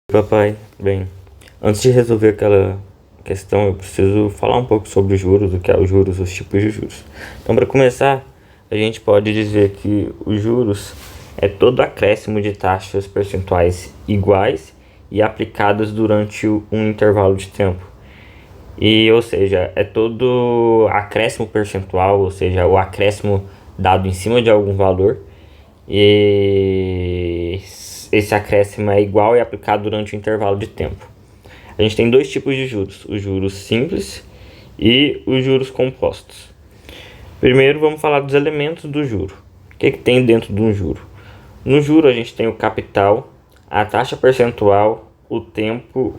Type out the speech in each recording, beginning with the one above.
Papai, bem, antes de resolver aquela questão, eu preciso falar um pouco sobre os juros, o que é os juros, os tipos de juros. Então, para começar, a gente pode dizer que os juros é todo acréscimo de taxas percentuais iguais e aplicadas durante um intervalo de tempo. Ou seja, é todo acréscimo percentual, ou seja, o acréscimo dado em cima de algum valor, e esse acréscimo é igual e aplicado durante um intervalo de tempo. A gente tem dois tipos de juros: os juros simples e os juros compostos. Primeiro, vamos falar dos elementos do juro. O que tem dentro de um juro? No juro, a gente tem o capital, a taxa percentual, o tempo,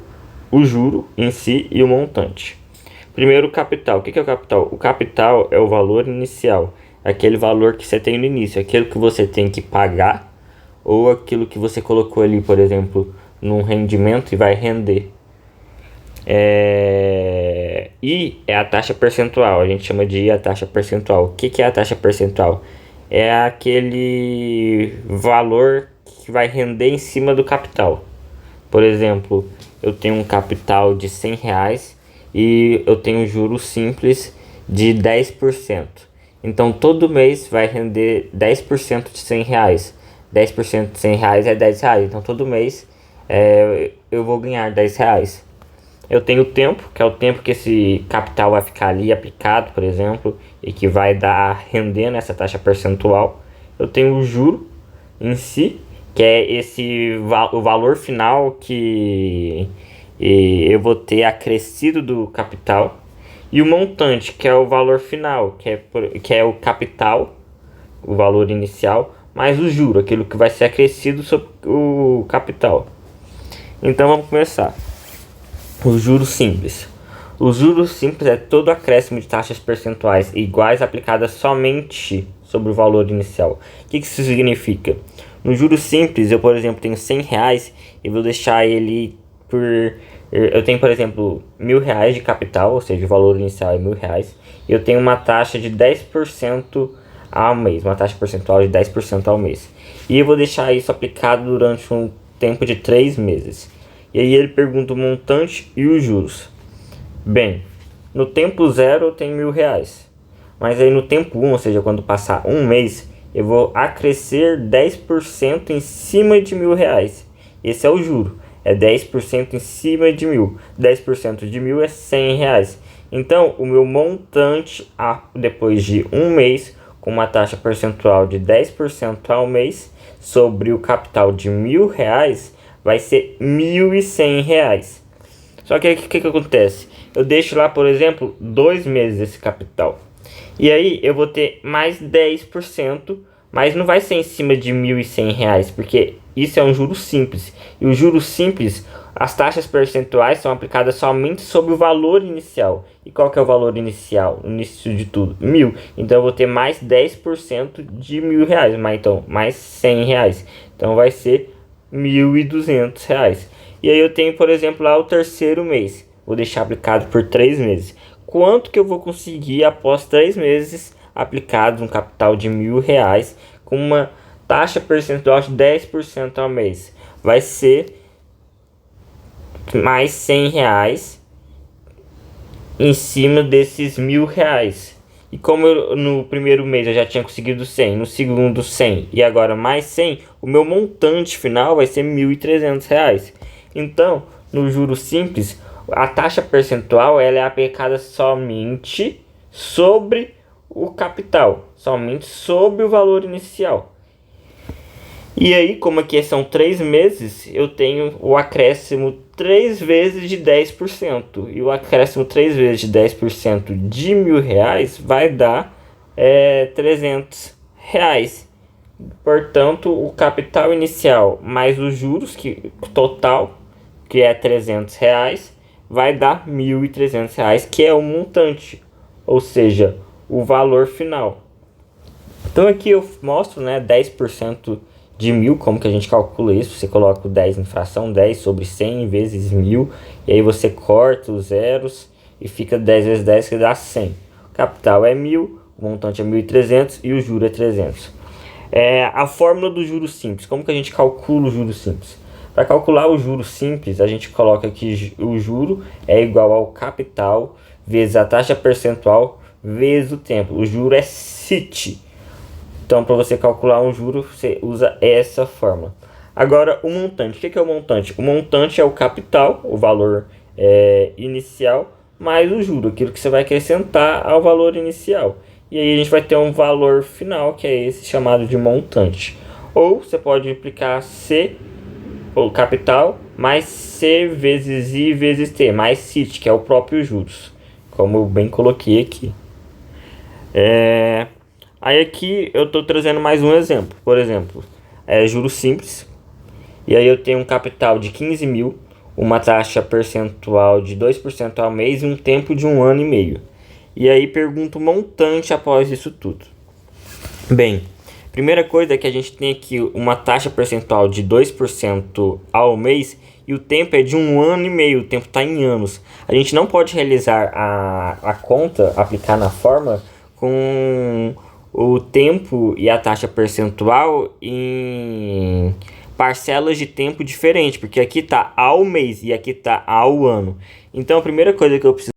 o juro em si e o montante. Primeiro, o capital. O que é o capital? O capital é o valor inicial, aquele valor que você tem no início, aquilo que você tem que pagar ou aquilo que você colocou ali, por exemplo, num rendimento e vai render. E é a taxa percentual, a gente chama de a taxa percentual. O que é a taxa percentual? É aquele valor que vai render em cima do capital. Por exemplo, eu tenho um capital de R$100 e eu tenho um juro simples de 10%. Então todo mês vai render 10% de R$100. 10% de R$100 é R$10. Então todo mês eu vou ganhar R$10. Eu tenho o tempo, que é o tempo que esse capital vai ficar ali aplicado, por exemplo, e que vai dar rendendo essa taxa percentual. Eu tenho o juro em si, que é o valor final que eu vou ter acrescido do capital. E o montante, que é o valor final, que é o capital, o valor inicial, mais o juro, aquilo que vai ser acrescido sobre o capital. Então vamos começar. Os juros simples. Os juros simples é todo acréscimo de taxas percentuais iguais aplicadas somente sobre o valor inicial. O que isso significa? No juros simples, eu, por exemplo, tenho R$100 e vou deixar ele por... Eu tenho, por exemplo, R$1.000 de capital, ou seja, o valor inicial é R$1.000. E eu tenho uma taxa de 10% ao mês, uma taxa percentual de 10% ao mês. E eu vou deixar isso aplicado durante um tempo de 3 meses. E aí ele pergunta o montante e os juros. Bem, no tempo 0 eu tenho R$1.000. Mas aí no tempo 1, ou seja, quando passar um mês, eu vou acrescer 10% em cima de R$1.000. Esse é o juro. É 10% em cima de 1.000. 10% de 1.000 é R$100. Então, o meu montante, depois de um mês, com uma taxa percentual de 10% ao mês, sobre o capital de R$1.000, vai ser R$1.100. Só que aí o que acontece? Eu deixo lá, por exemplo, 2 meses esse capital. E aí eu vou ter mais 10%, mas não vai ser em cima de R$1.100, porque isso é um juro simples. E o juro simples, as taxas percentuais são aplicadas somente sobre o valor inicial. E qual que é o valor inicial? No início de tudo, 1.000. Então eu vou ter mais 10% de R$1.000, mas então mais R$100. Então vai ser R$1.200. E aí eu tenho, por exemplo, lá o terceiro mês. Vou deixar aplicado por 3 meses. Quanto que eu vou conseguir após 3 meses aplicados um capital de R$1.000 com uma taxa percentual de 10% ao mês? Vai ser mais R$100 em cima desses R$1.000. E como no primeiro mês eu já tinha conseguido 100, no segundo 100 e agora mais 100, o meu montante final vai ser R$1.300. Então, no juro simples, a taxa percentual ela é aplicada somente sobre o capital, somente sobre o valor inicial. E aí, como aqui são 3 meses, eu tenho o acréscimo 3 vezes de 10%. E o acréscimo 3 vezes de 10% de R$1.000 vai dar R$300. Portanto, o capital inicial mais os juros, total, que é R$300, vai dar R$1.300, que é o montante, ou seja, o valor final. Então aqui eu mostro 10% de 1.000, como que a gente calcula isso. Você coloca o 10 em fração, 10 sobre 100 vezes 1.000, e aí você corta os zeros e fica 10 vezes 10, que dá 100. O capital é 1.000, o montante é 1.300 e o juro é 300. A fórmula do juros simples. Como que a gente calcula o juros simples? Para calcular o juro simples, a gente coloca que o juro é igual ao capital vezes a taxa percentual vezes o tempo. O juro é CIT. Então, para você calcular um juro, você usa essa fórmula. Agora, o montante. O que é o montante? O montante é o capital, o valor inicial, mais o juro, aquilo que você vai acrescentar ao valor inicial. E aí a gente vai ter um valor final, que é esse chamado de montante. Ou você pode aplicar C, o capital, mais C vezes I vezes T, mais CIT, que é o próprio juros, como eu bem coloquei aqui. Aí aqui eu estou trazendo mais um exemplo. Por exemplo, juros simples. E aí eu tenho um capital de 15 mil, uma taxa percentual de 2% ao mês e um tempo de 1 ano e meio. E aí pergunto o montante após isso tudo. Bem, primeira coisa é que a gente tem aqui uma taxa percentual de 2% ao mês e o tempo é de 1 ano e meio, o tempo está em anos. A gente não pode realizar a conta, aplicar na forma com o tempo e a taxa percentual em parcelas de tempo diferentes, porque aqui está ao mês e aqui está ao ano. Então a primeira coisa que eu preciso